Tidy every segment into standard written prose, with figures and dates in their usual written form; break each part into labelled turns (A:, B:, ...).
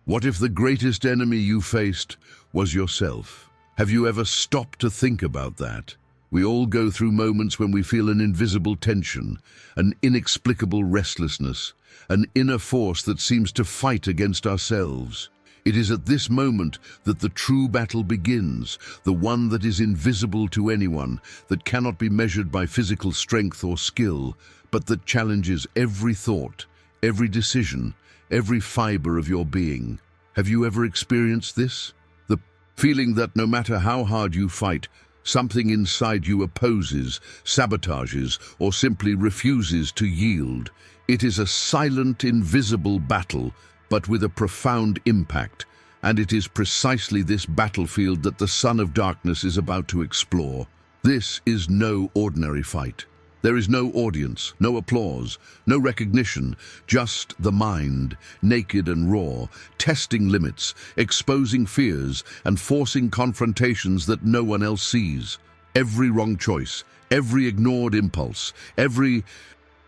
A: What if the greatest enemy you faced was yourself? Have you ever stopped to think about that? We all go through moments when we feel an invisible tension, an inexplicable restlessness, an inner force that seems to fight against ourselves. It is at this moment that the true battle begins, the one that is invisible to anyone, that cannot be measured by physical strength or skill, but that challenges every thought, every decision, every fiber of your being. Have you ever experienced this? The feeling that no matter how hard you fight, something inside you opposes, sabotages, or simply refuses to yield. It is a silent, invisible battle, but with a profound impact, and it is precisely this battlefield that the Son of Darkness is about to explore. This is no ordinary fight. There is no audience, no applause, no recognition, just the mind, naked and raw, testing limits, exposing fears, and forcing confrontations that no one else sees. Every wrong choice, every ignored impulse, every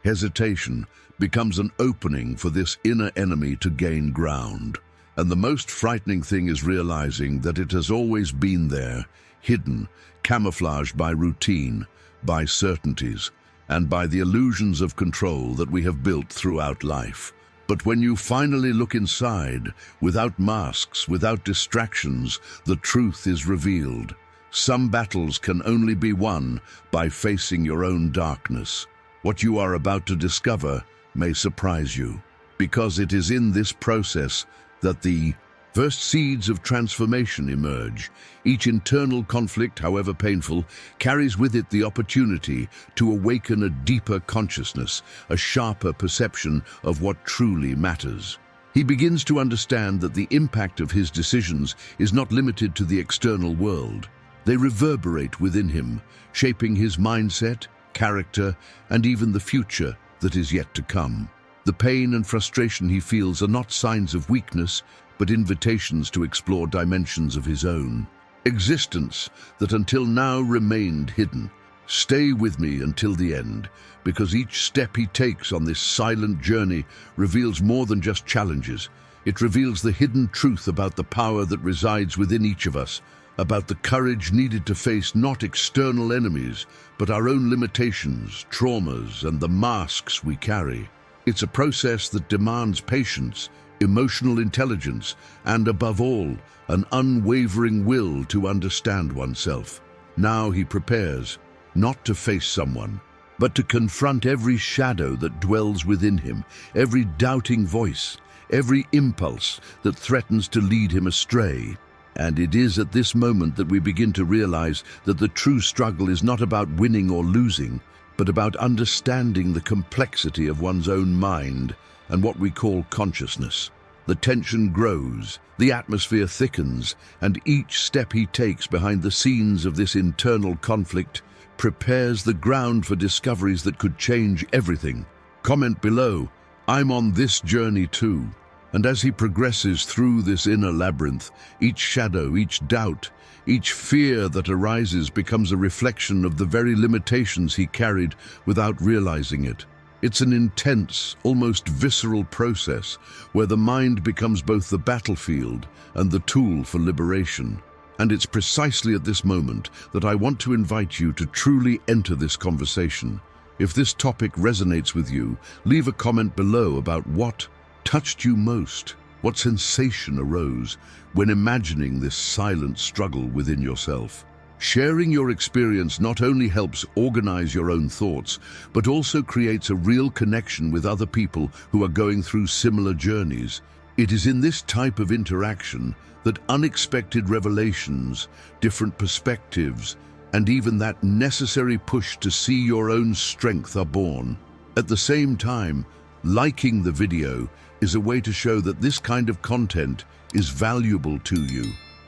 A: hesitation becomes an opening for this inner enemy to gain ground. And the most frightening thing is realizing that it has always been there, hidden, camouflaged by routine, by certainties, and by the illusions of control that we have built throughout life. But when you finally look inside, without masks, without distractions, the truth is revealed. Some battles can only be won by facing your own darkness. What you are about to discover may surprise you, because it is in this process that the first seeds of transformation emerge. Each internal conflict, however painful, carries with it the opportunity to awaken a deeper consciousness, a sharper perception of what truly matters. He begins to understand that the impact of his decisions is not limited to the external world. They reverberate within him, shaping his mindset, character, and even the future that is yet to come. The pain and frustration he feels are not signs of weakness, but invitations to explore dimensions of his own existence that until now remained hidden. Stay with me until the end, because each step he takes on this silent journey reveals more than just challenges. It reveals the hidden truth about the power that resides within each of us, about the courage needed to face not external enemies, but our own limitations, traumas, and the masks we carry. It's a process that demands patience, emotional intelligence, and above all, an unwavering will to understand oneself. Now he prepares, not to face someone, but to confront every shadow that dwells within him, every doubting voice, every impulse that threatens to lead him astray. And it is at this moment that we begin to realize that the true struggle is not about winning or losing, but about understanding the complexity of one's own mind and what we call consciousness. The tension grows, the atmosphere thickens, and each step he takes behind the scenes of this internal conflict prepares the ground for discoveries that could change everything. Comment below, I'm on this journey too. And as he progresses through this inner labyrinth, each shadow, each doubt, each fear that arises becomes a reflection of the very limitations he carried without realizing it. It's an intense, almost visceral process where the mind becomes both the battlefield and the tool for liberation. And it's precisely at this moment that I want to invite you to truly enter this conversation. If this topic resonates with you, leave a comment below about what touched you most, what sensation arose when imagining this silent struggle within yourself. Sharing your experience not only helps organize your own thoughts, but also creates a real connection with other people who are going through similar journeys. It is in this type of interaction that unexpected revelations, different perspectives, and even that necessary push to see your own strength are born. At the same time, liking the video is a way to show that this kind of content is valuable to you,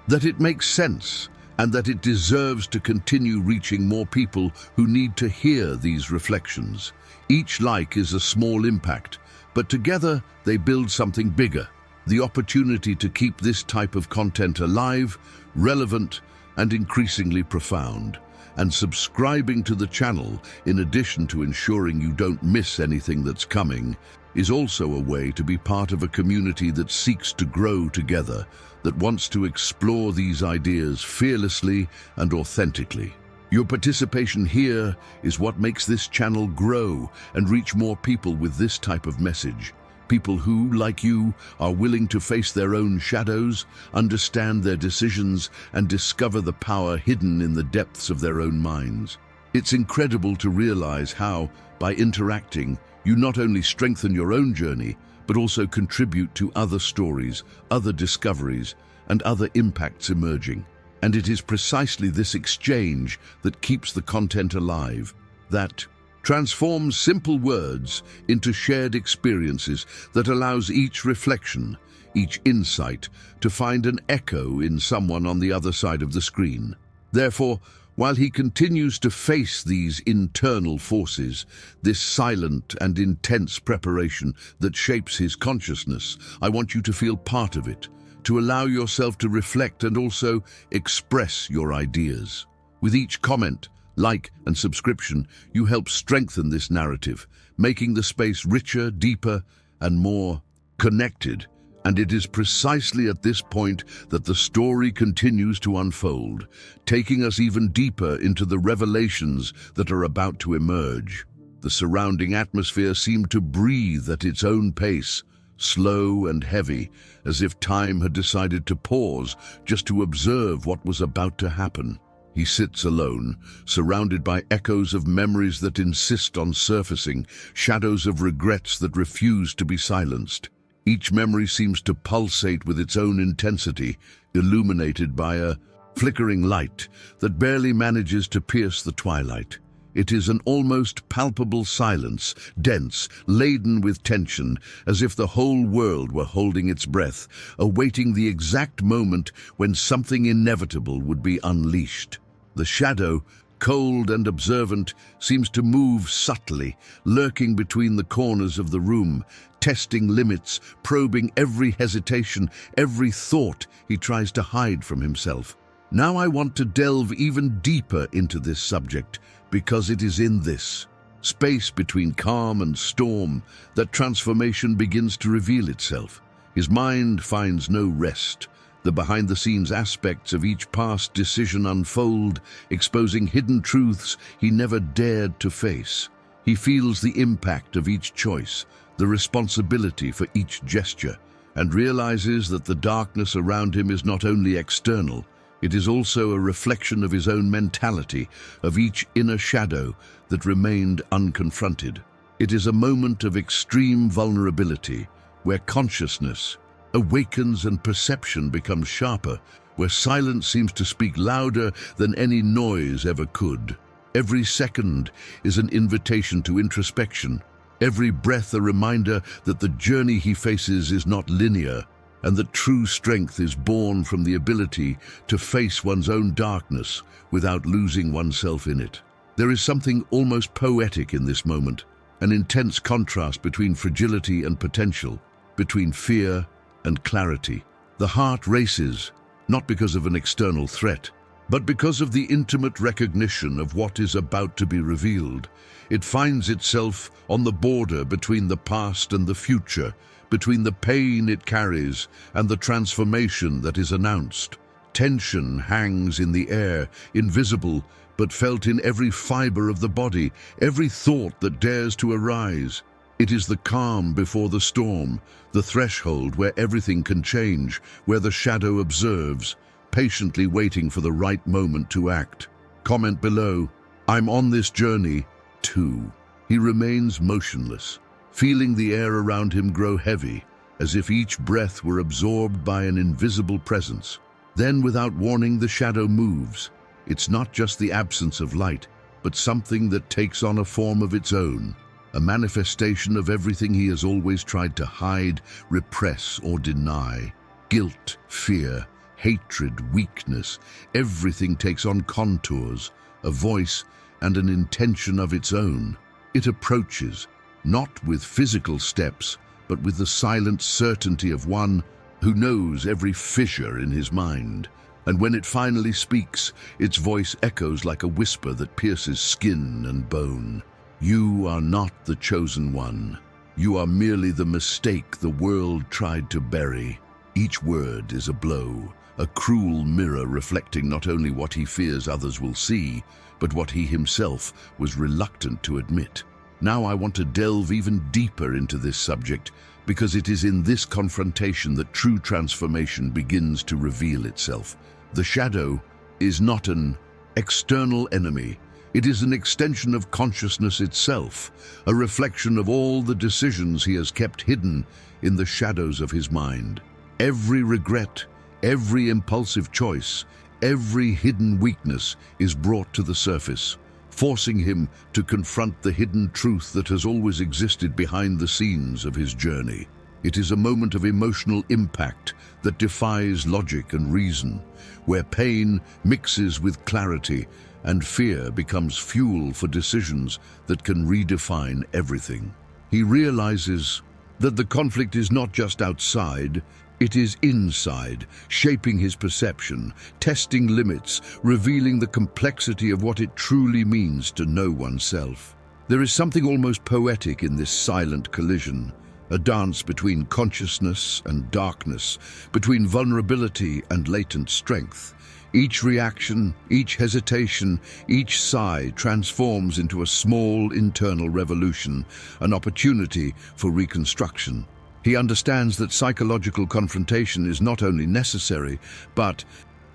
A: that it makes sense, and that it deserves to continue reaching more people who need to hear these reflections. Each like is a small impact, but together they build something bigger, the opportunity to keep this type of content alive, relevant, and increasingly profound. and subscribing to the channel, in addition to ensuring you don't miss anything that's coming, is also a way to be part of a community that seeks to grow together, that wants to explore these ideas fearlessly and authentically. Your participation here is what makes this channel grow and reach more people with this type of message. People who, like you, are willing to face their own shadows, understand their decisions, and discover the power hidden in the depths of their own minds. It's incredible to realize how, by interacting, you not only strengthen your own journey, but also contribute to other stories, other discoveries, and other impacts emerging. And it is precisely this exchange that keeps the content alive, that transforms simple words into shared experiences, that allows each reflection, each insight, to find an echo in someone on the other side of the screen. Therefore, while he continues to face these internal forces, this silent and intense preparation that shapes his consciousness, I want you to feel part of it, to allow yourself to reflect and also express your ideas. With each comment, like, and subscription, you help strengthen this narrative, making the space richer, deeper, and more connected. And it is precisely at this point that the story continues to unfold, taking us even deeper into the revelations that are about to emerge. The surrounding atmosphere seemed to breathe at its own pace, slow and heavy, as if time had decided to pause just to observe what was about to happen. He sits alone, surrounded by echoes of memories that insist on surfacing, shadows of regrets that refuse to be silenced. Each memory seems to pulsate with its own intensity, illuminated by a flickering light that barely manages to pierce the twilight. It is an almost palpable silence, dense, laden with tension, as if the whole world were holding its breath, awaiting the exact moment when something inevitable would be unleashed. The shadow, cold and observant, seems to move subtly, lurking between the corners of the room, testing limits, probing every hesitation, every thought he tries to hide from himself. Now I want to delve even deeper into this subject, because it is in this space between calm and storm that transformation begins to reveal itself. His mind finds no rest. The behind-the-scenes aspects of each past decision unfold, exposing hidden truths he never dared to face. He feels the impact of each choice, the responsibility for each gesture, and realizes that the darkness around him is not only external, it is also a reflection of his own mentality, of each inner shadow that remained unconfronted. It is a moment of extreme vulnerability, where consciousness awakens and perception becomes sharper, where silence seems to speak louder than any noise ever could. Every second is an invitation to introspection, every breath a reminder that the journey he faces is not linear, and that true strength is born from the ability to face one's own darkness without losing oneself in it. There is something almost poetic in this moment, an intense contrast between fragility and potential, between fear and clarity. The heart races, not because of an external threat, but because of the intimate recognition of what is about to be revealed. It finds itself on the border between the past and the future, between the pain it carries and the transformation that is announced. Tension hangs in the air, invisible, but felt in every fiber of the body, every thought that dares to arise. It is the calm before the storm, the threshold where everything can change, where the shadow observes, patiently waiting for the right moment to act. Comment below, "I'm on this journey, too." He remains motionless, feeling the air around him grow heavy, as if each breath were absorbed by an invisible presence. Then, without warning, the shadow moves. It's not just the absence of light, but something that takes on a form of its own, a manifestation of everything he has always tried to hide, repress, or deny. Guilt, fear, hatred, weakness, everything takes on contours, a voice, and an intention of its own. It approaches, not with physical steps, but with the silent certainty of one who knows every fissure in his mind. And when it finally speaks, its voice echoes like a whisper that pierces skin and bone. You are not the chosen one. You are merely the mistake the world tried to bury. Each word is a blow, a cruel mirror reflecting not only what he fears others will see, but what he himself was reluctant to admit. Now I want to delve even deeper into this subject, because it is in this confrontation that true transformation begins to reveal itself. The shadow is not an external enemy. It is an extension of consciousness itself, a reflection of all the decisions he has kept hidden in the shadows of his mind. Every regret, every impulsive choice, every hidden weakness is brought to the surface, forcing him to confront the hidden truth that has always existed behind the scenes of his journey. It is a moment of emotional impact that defies logic and reason, where pain mixes with clarity and fear becomes fuel for decisions that can redefine everything. He realizes that the conflict is not just outside, it is inside, shaping his perception, testing limits, revealing the complexity of what it truly means to know oneself. There is something almost poetic in this silent collision, a dance between consciousness and darkness, between vulnerability and latent strength. Each reaction, each hesitation, each sigh transforms into a small internal revolution, an opportunity for reconstruction. He understands that psychological confrontation is not only necessary, but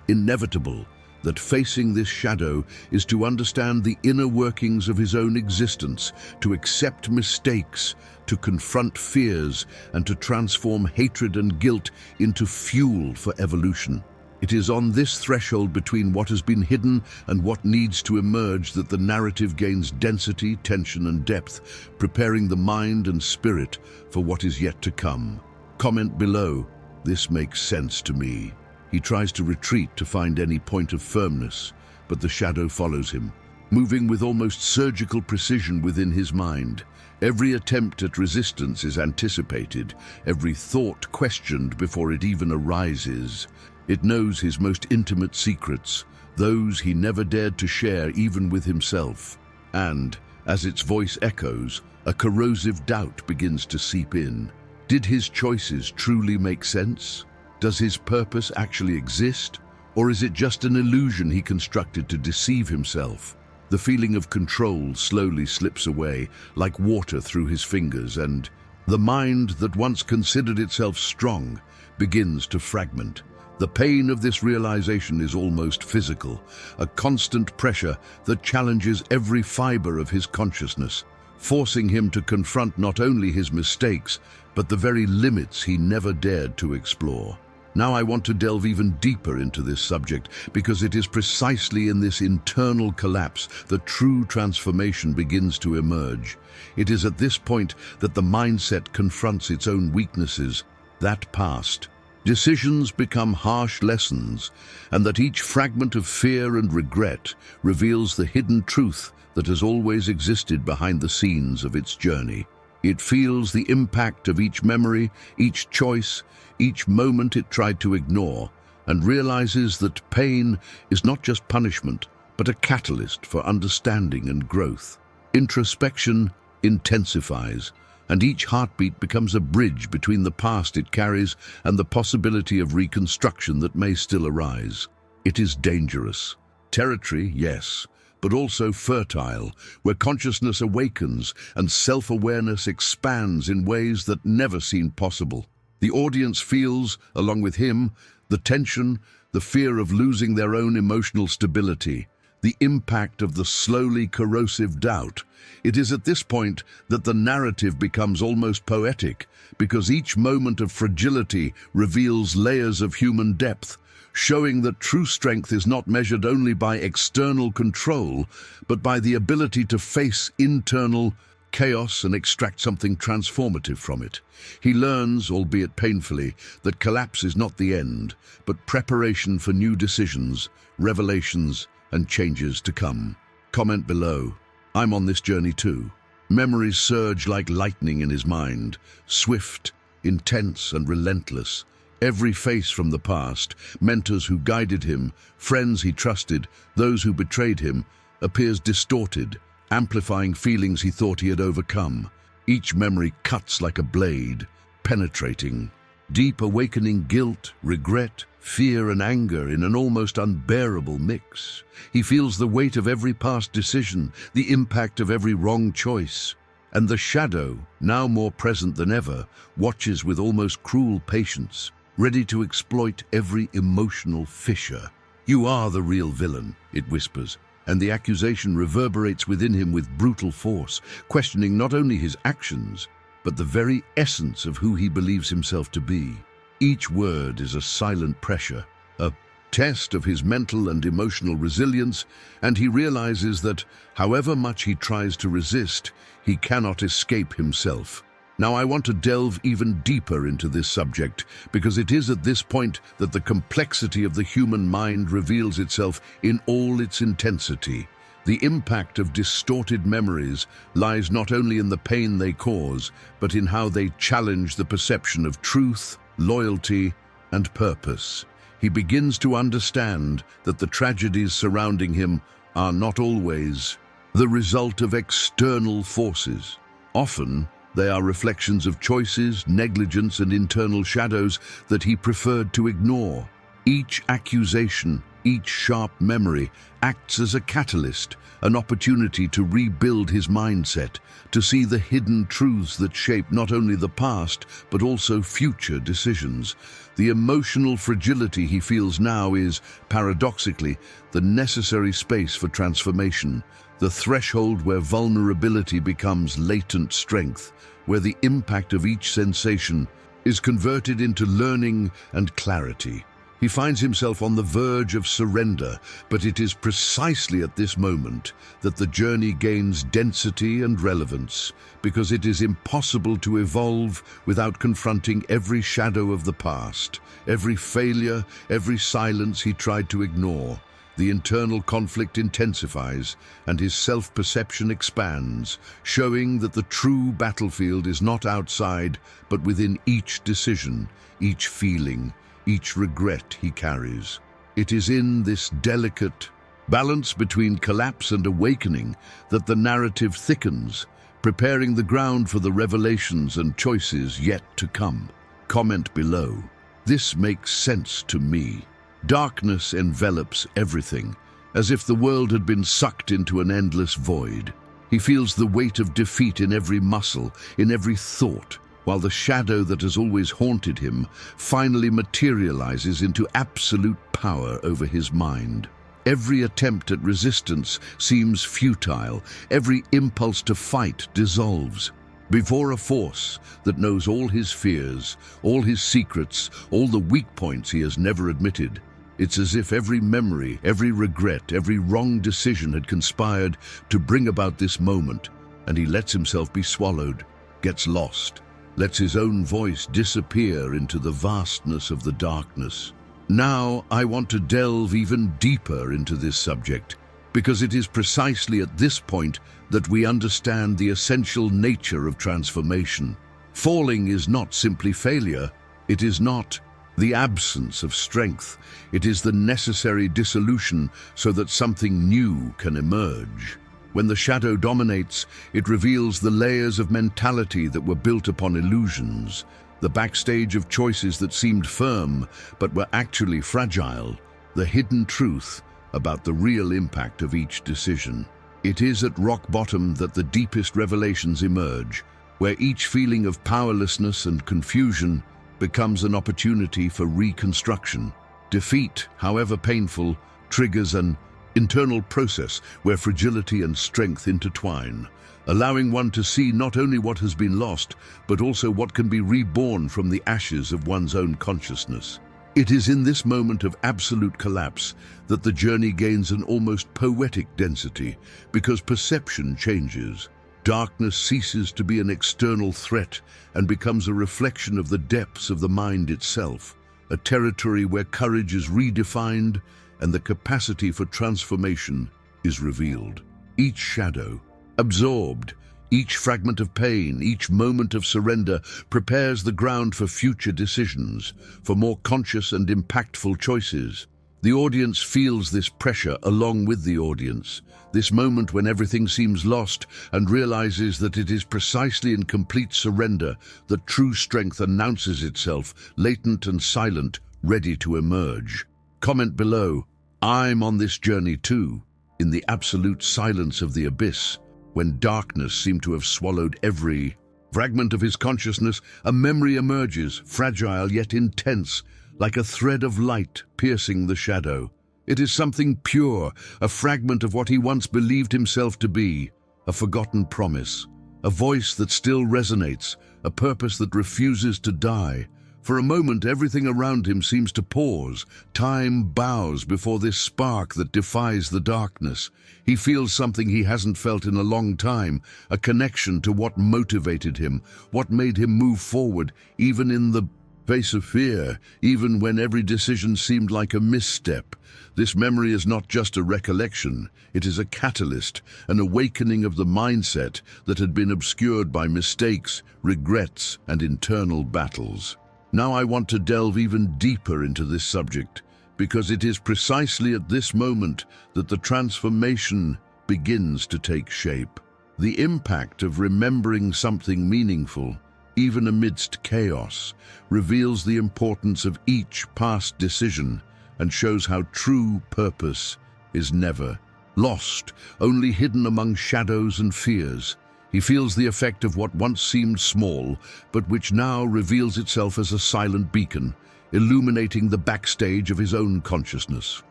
A: inevitable, that facing this shadow is to understand the inner workings of his own existence, to accept mistakes, to confront fears, and to transform hatred and guilt into fuel for evolution. It is on this threshold between what has been hidden and what needs to emerge that the narrative gains density, tension, and depth, preparing the mind and spirit for what is yet to come. Comment below, "This makes sense to me." He tries to retreat to find any point of firmness, but the shadow follows him, moving with almost surgical precision within his mind. Every attempt at resistance is anticipated, every thought questioned before it even arises. It knows his most intimate secrets, those he never dared to share even with himself. And, as its voice echoes, a corrosive doubt begins to seep in. Did his choices truly make sense? Does his purpose actually exist? Or is it just an illusion he constructed to deceive himself? The feeling of control slowly slips away, like water through his fingers, and the mind that once considered itself strong begins to fragment. The pain of this realization is almost physical, a constant pressure that challenges every fiber of his consciousness, forcing him to confront not only his mistakes, but the very limits he never dared to explore. Now I want to delve even deeper into this subject, because it is precisely in this internal collapse that true transformation begins to emerge. It is at this point that the mindset confronts its own weaknesses, that past. Decisions become harsh lessons, and that each fragment of fear and regret reveals the hidden truth that has always existed behind the scenes of its journey. It feels the impact of each memory, each choice, each moment it tried to ignore, and realizes that pain is not just punishment, but a catalyst for understanding and growth. Introspection intensifies, and each heartbeat becomes a bridge between the past it carries and the possibility of reconstruction that may still arise. It is dangerous. Territory, yes, but also fertile, where consciousness awakens and self-awareness expands in ways that never seemed possible. The audience feels, along with him, the tension, the fear of losing their own emotional stability, the impact of the slowly corrosive doubt. It is at this point that the narrative becomes almost poetic, because each moment of fragility reveals layers of human depth, showing that true strength is not measured only by external control, but by the ability to face internal chaos and extract something transformative from it. He learns, albeit painfully, that collapse is not the end, but preparation for new decisions, revelations, and changes to come. Comment below. I'm on this journey too. Memories surge like lightning in his mind, swift, intense, and relentless, Every face from the past, mentors who guided him, friends he trusted, those who betrayed him, appears distorted, amplifying feelings he thought he had overcome. Each memory cuts like a blade, penetrating. Deep awakening guilt, regret, fear and anger in an almost unbearable mix. He feels the weight of every past decision, the impact of every wrong choice. And the shadow, now more present than ever, watches with almost cruel patience, ready to exploit every emotional fissure. "You are the real villain," it whispers, and the accusation reverberates within him with brutal force, questioning not only his actions, but the very essence of who he believes himself to be. Each word is a silent pressure, a test of his mental and emotional resilience, and he realizes that, however much he tries to resist, he cannot escape himself. Now, I want to delve even deeper into this subject, because it is at this point that the complexity of the human mind reveals itself in all its intensity. The impact of distorted memories lies not only in the pain they cause, but in how they challenge the perception of truth, loyalty, and purpose. He begins to understand that the tragedies surrounding him are not always the result of external forces. Often, they are reflections of choices, negligence, and internal shadows that he preferred to ignore. Each accusation, each sharp memory, acts as a catalyst, an opportunity to rebuild his mindset, to see the hidden truths that shape not only the past, but also future decisions. The emotional fragility he feels now is, paradoxically, the necessary space for transformation, the threshold where vulnerability becomes latent strength, where the impact of each sensation is converted into learning and clarity. He finds himself on the verge of surrender, but it is precisely at this moment that the journey gains density and relevance, because it is impossible to evolve without confronting every shadow of the past, every failure, every silence he tried to ignore. The internal conflict intensifies, and his self-perception expands, showing that the true battlefield is not outside, but within each decision, each feeling, each regret he carries. It is in this delicate balance between collapse and awakening that the narrative thickens, preparing the ground for the revelations and choices yet to come. Comment below. This makes sense to me. Darkness envelops everything, as if the world had been sucked into an endless void. He feels the weight of defeat in every muscle, in every thought, while the shadow that has always haunted him finally materializes into absolute power over his mind. Every attempt at resistance seems futile, every impulse to fight dissolves before a force that knows all his fears, all his secrets, all the weak points he has never admitted. It's as if every memory, every regret, every wrong decision had conspired to bring about this moment, and he lets himself be swallowed, gets lost, lets his own voice disappear into the vastness of the darkness. Now, I want to delve even deeper into this subject, because it is precisely at this point that we understand the essential nature of transformation. Falling is not simply failure. It is not the absence of strength. It is the necessary dissolution so that something new can emerge. When the shadow dominates, it reveals the layers of mentality that were built upon illusions, the backstage of choices that seemed firm but were actually fragile, the hidden truth about the real impact of each decision. It is at rock bottom that the deepest revelations emerge, where each feeling of powerlessness and confusion becomes an opportunity for reconstruction. Defeat, however painful, triggers an internal process where fragility and strength intertwine, allowing one to see not only what has been lost, but also what can be reborn from the ashes of one's own consciousness. It is in this moment of absolute collapse that the journey gains an almost poetic density, because perception changes. Darkness ceases to be an external threat and becomes a reflection of the depths of the mind itself, a territory where courage is redefined and the capacity for transformation is revealed. Each shadow, absorbed, Each fragment of pain, each moment of surrender prepares the ground for future decisions, for more conscious and impactful choices. The audience feels this pressure along with the audience, this moment when everything seems lost and realizes that it is precisely in complete surrender that true strength announces itself, latent and silent, ready to emerge. Comment below, I'm on this journey too, in the absolute silence of the abyss. When darkness seemed to have swallowed every fragment of his consciousness, a memory emerges, fragile yet intense, like a thread of light piercing the shadow. It is something pure, a fragment of what he once believed himself to be, a forgotten promise, a voice that still resonates, a purpose that refuses to die. For a moment, everything around him seems to pause. Time bows before this spark that defies the darkness. He feels something he hasn't felt in a long time, a connection to what motivated him, what made him move forward, even in the face of fear, even when every decision seemed like a misstep. This memory is not just a recollection, it is a catalyst, an awakening of the mindset that had been obscured by mistakes, regrets, and internal battles. Now I want to delve even deeper into this subject, because it is precisely at this moment that the transformation begins to take shape. The impact of remembering something meaningful, even amidst chaos, reveals the importance of each past decision and shows how true purpose is never lost, only hidden among shadows and fears. He feels the effect of what once seemed small, but which now reveals itself as a silent beacon, illuminating the backstage of his own consciousness.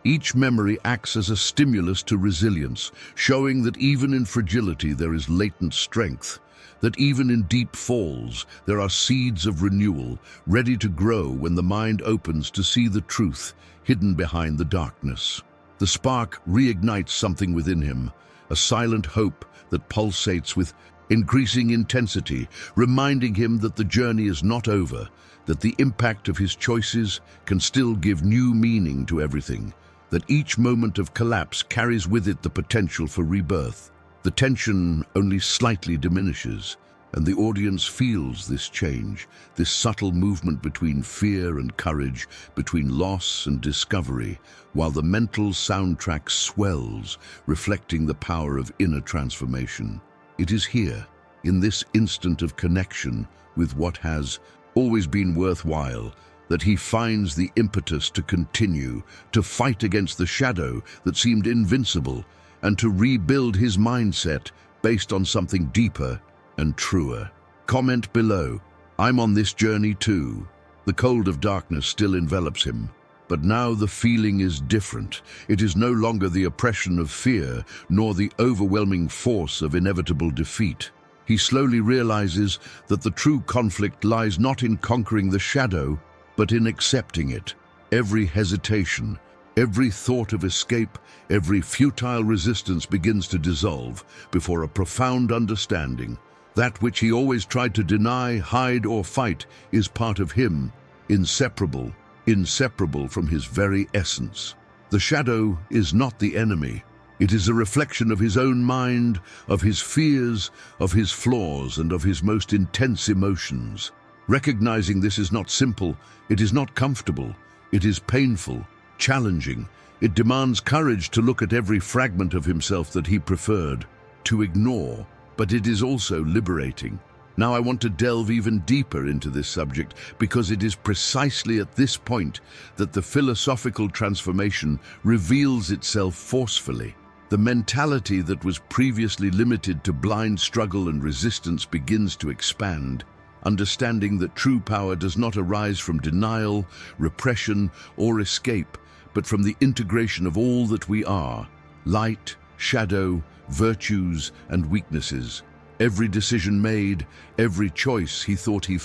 A: Each memory acts as a stimulus to resilience, showing that even in fragility there is latent strength, that even in deep falls there are seeds of renewal, ready to grow when the mind opens to see the truth hidden behind the darkness. The spark reignites something within him, a silent hope that pulsates with increasing intensity, reminding him that the journey is not over, that the impact of his choices can still give new meaning to everything, that each moment of collapse carries with it the potential for rebirth. The tension only slightly diminishes, and the audience feels this change, this subtle movement between fear and courage, between loss and discovery, while the mental soundtrack swells, reflecting the power of inner transformation. It is here, in this instant of connection with what has always been worthwhile, that he finds the impetus to continue, to fight against the shadow that seemed invincible, and to rebuild his mindset based on something deeper and truer. Comment below, I'm on this journey too. The cold of darkness still envelops him, but now the feeling is different. It is no longer the oppression of fear, nor the overwhelming force of inevitable defeat. He slowly realizes that the true conflict lies not in conquering the shadow, but in accepting it. Every hesitation, every thought of escape, every futile resistance begins to dissolve before a profound understanding. That which he always tried to deny, hide, or fight is part of him, inseparable from his very essence. The shadow is not the enemy. It is a reflection of his own mind, of his fears, of his flaws, and of his most intense emotions. Recognizing this is not simple, it is not comfortable, it is painful, challenging. It demands courage to look at every fragment of himself that he preferred to ignore, but it is also liberating. Now I want to delve even deeper into this subject because it is precisely at this point that the philosophical transformation reveals itself forcefully. The mentality that was previously limited to blind struggle and resistance begins to expand, understanding that true power does not arise from denial, repression, or escape, but from the integration of all that we are: light, shadow, virtues, and weaknesses. Every decision made, every choice he thought he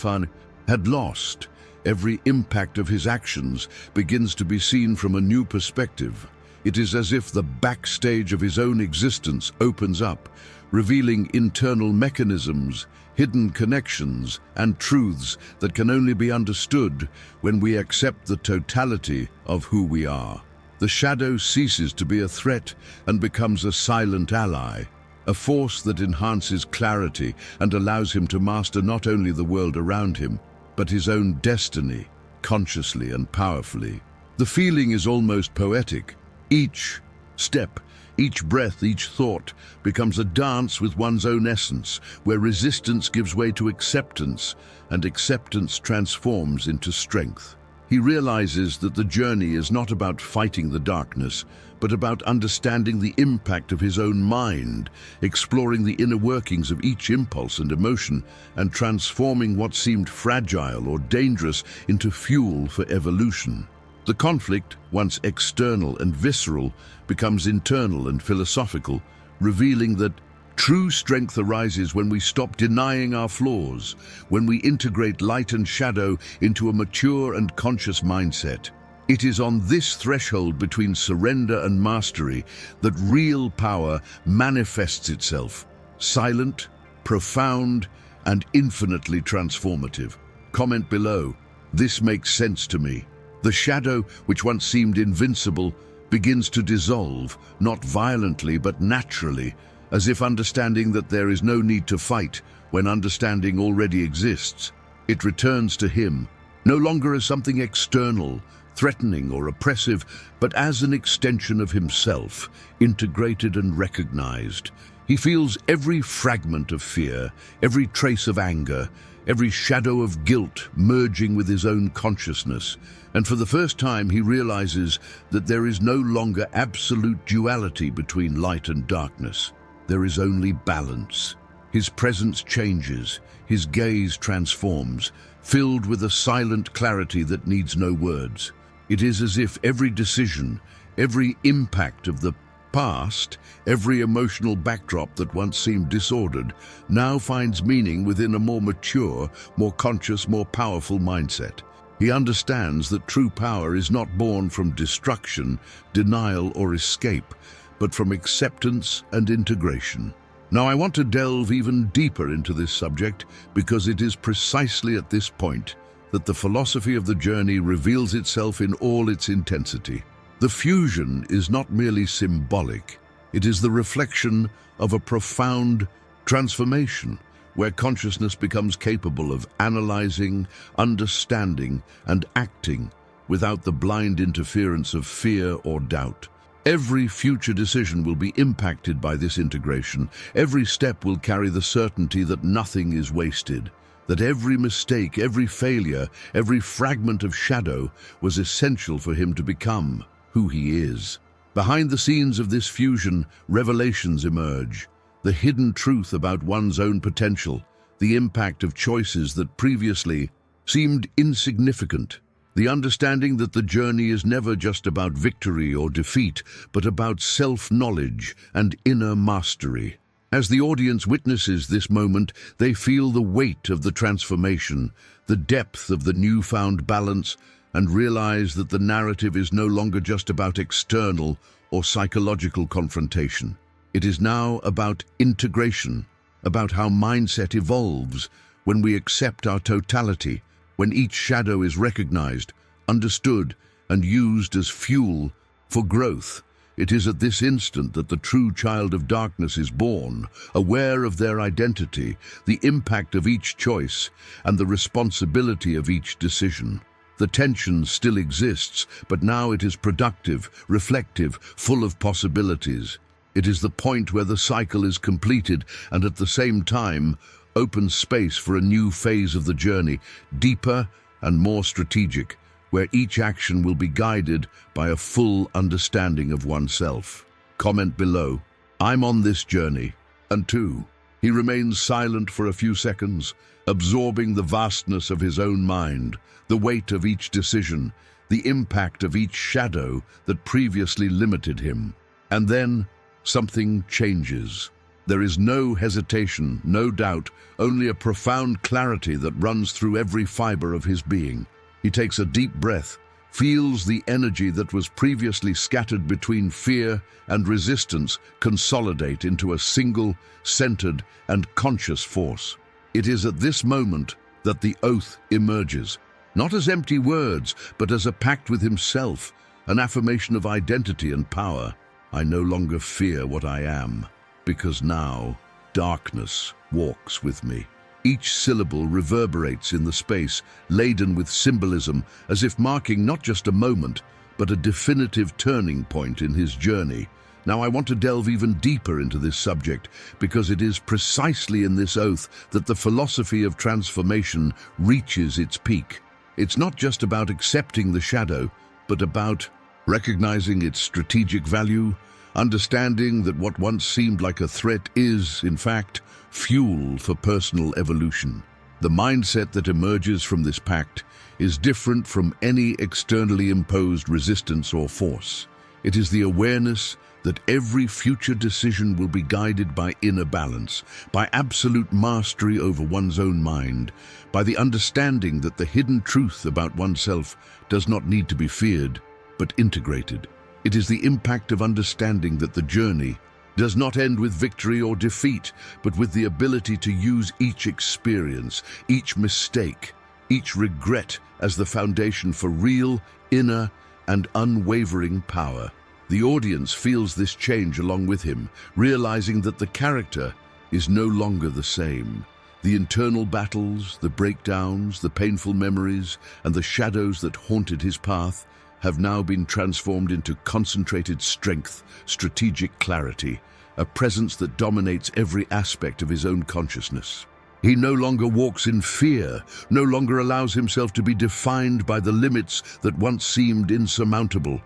A: had lost, every impact of his actions begins to be seen from a new perspective. It is as if the backstage of his own existence opens up, revealing internal mechanisms, hidden connections, and truths that can only be understood when we accept the totality of who we are. The shadow ceases to be a threat and becomes a silent ally, a force that enhances clarity and allows him to master not only the world around him, but his own destiny, consciously and powerfully. The feeling is almost poetic. Each step, each breath, each thought becomes a dance with one's own essence, where resistance gives way to acceptance, and acceptance transforms into strength. He realizes that the journey is not about fighting the darkness, but about understanding the impact of his own mind, exploring the inner workings of each impulse and emotion, and transforming what seemed fragile or dangerous into fuel for evolution. The conflict, once external and visceral, becomes internal and philosophical, revealing that true strength arises when we stop denying our flaws, when we integrate light and shadow into a mature and conscious mindset. It is on this threshold between surrender and mastery that real power manifests itself, silent, profound, and infinitely transformative. Comment below. This makes sense to me. The shadow, which once seemed invincible, begins to dissolve, not violently but naturally, as if understanding that there is no need to fight when understanding already exists. It returns to him, no longer as something external, threatening or oppressive, but as an extension of himself, integrated and recognized. He feels every fragment of fear, every trace of anger, every shadow of guilt merging with his own consciousness, and for the first time he realizes that there is no longer absolute duality between light and darkness. There is only balance. His presence changes, his gaze transforms, filled with a silent clarity that needs no words. It is as if every decision, every impact of the past, every emotional backdrop that once seemed disordered, now finds meaning within a more mature, more conscious, more powerful mindset. He understands that true power is not born from destruction, denial, or escape, but from acceptance and integration. Now, I want to delve even deeper into this subject because it is precisely at this point that the philosophy of the journey reveals itself in all its intensity. The fusion is not merely symbolic, it is the reflection of a profound transformation, where consciousness becomes capable of analyzing, understanding, and acting without the blind interference of fear or doubt. Every future decision will be impacted by this integration. Every step will carry the certainty that nothing is wasted, that every mistake, every failure, every fragment of shadow was essential for him to become who he is. Behind the scenes of this fusion, revelations emerge. The hidden truth about one's own potential, the impact of choices that previously seemed insignificant, the understanding that the journey is never just about victory or defeat, but about self-knowledge and inner mastery. As the audience witnesses this moment, they feel the weight of the transformation, the depth of the newfound balance, and realize that the narrative is no longer just about external or psychological confrontation. It is now about integration, about how mindset evolves when we accept our totality, when each shadow is recognized, understood, and used as fuel for growth. It is at this instant that the true child of darkness is born, aware of their identity, the impact of each choice, and the responsibility of each decision. The tension still exists, but now it is productive, reflective, full of possibilities. It is the point where the cycle is completed and at the same time opens space for a new phase of the journey, deeper and more strategic, where each action will be guided by a full understanding of oneself. Comment below. I'm on this journey. And two. He remains silent for a few seconds, absorbing the vastness of his own mind, the weight of each decision, the impact of each shadow that previously limited him. And then something changes. There is no hesitation, no doubt, only a profound clarity that runs through every fiber of his being. He takes a deep breath, feels the energy that was previously scattered between fear and resistance consolidate into a single, centered, and conscious force. It is at this moment that the oath emerges, not as empty words, but as a pact with himself, an affirmation of identity and power. I no longer fear what I am, because now darkness walks with me. Each syllable reverberates in the space, laden with symbolism, as if marking not just a moment, but a definitive turning point in his journey. Now I want to delve even deeper into this subject, because it is precisely in this oath that the philosophy of transformation reaches its peak. It's not just about accepting the shadow, but about recognizing its strategic value, understanding that what once seemed like a threat is, in fact, fuel for personal evolution. The mindset that emerges from this pact is different from any externally imposed resistance or force. It is the awareness that every future decision will be guided by inner balance, by absolute mastery over one's own mind, by the understanding that the hidden truth about oneself does not need to be feared, but integrated. It is the impact of understanding that the journey does not end with victory or defeat, but with the ability to use each experience, each mistake, each regret as the foundation for real, inner, and unwavering power. The audience feels this change along with him, realizing that the character is no longer the same. The internal battles, the breakdowns, the painful memories, and the shadows that haunted his path have now been transformed into concentrated strength, strategic clarity, a presence that dominates every aspect of his own consciousness. He no longer walks in fear, no longer allows himself to be defined by the limits that once seemed insurmountable.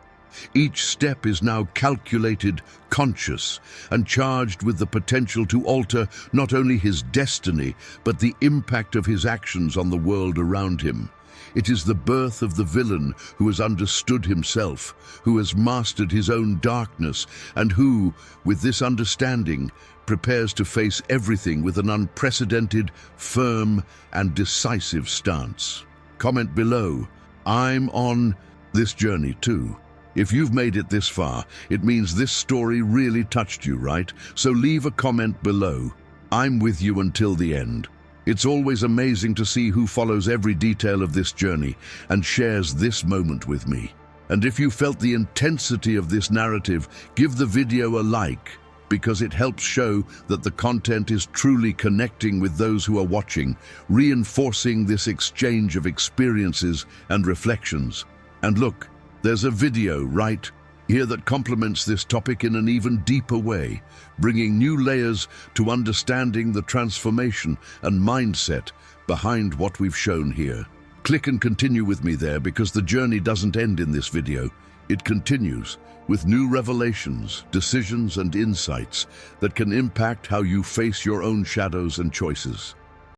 A: Each step is now calculated, conscious, and charged with the potential to alter not only his destiny, but the impact of his actions on the world around him. It is the birth of the villain who has understood himself, who has mastered his own darkness, and who, with this understanding, prepares to face everything with an unprecedented, firm, and decisive stance. Comment below, I'm on this journey too. If you've made it this far, it means this story really touched you, right? So leave a comment below. I'm with you until the end. It's always amazing to see who follows every detail of this journey and shares this moment with me. And if you felt the intensity of this narrative, give the video a like, because it helps show that the content is truly connecting with those who are watching, reinforcing this exchange of experiences and reflections. And look, there's a video right here that complements this topic in an even deeper way, bringing new layers to understanding the transformation and mindset behind what we've shown here. Click and continue with me there, because the journey doesn't end in this video. It continues with new revelations, decisions, and insights that can impact how you face your own shadows and choices.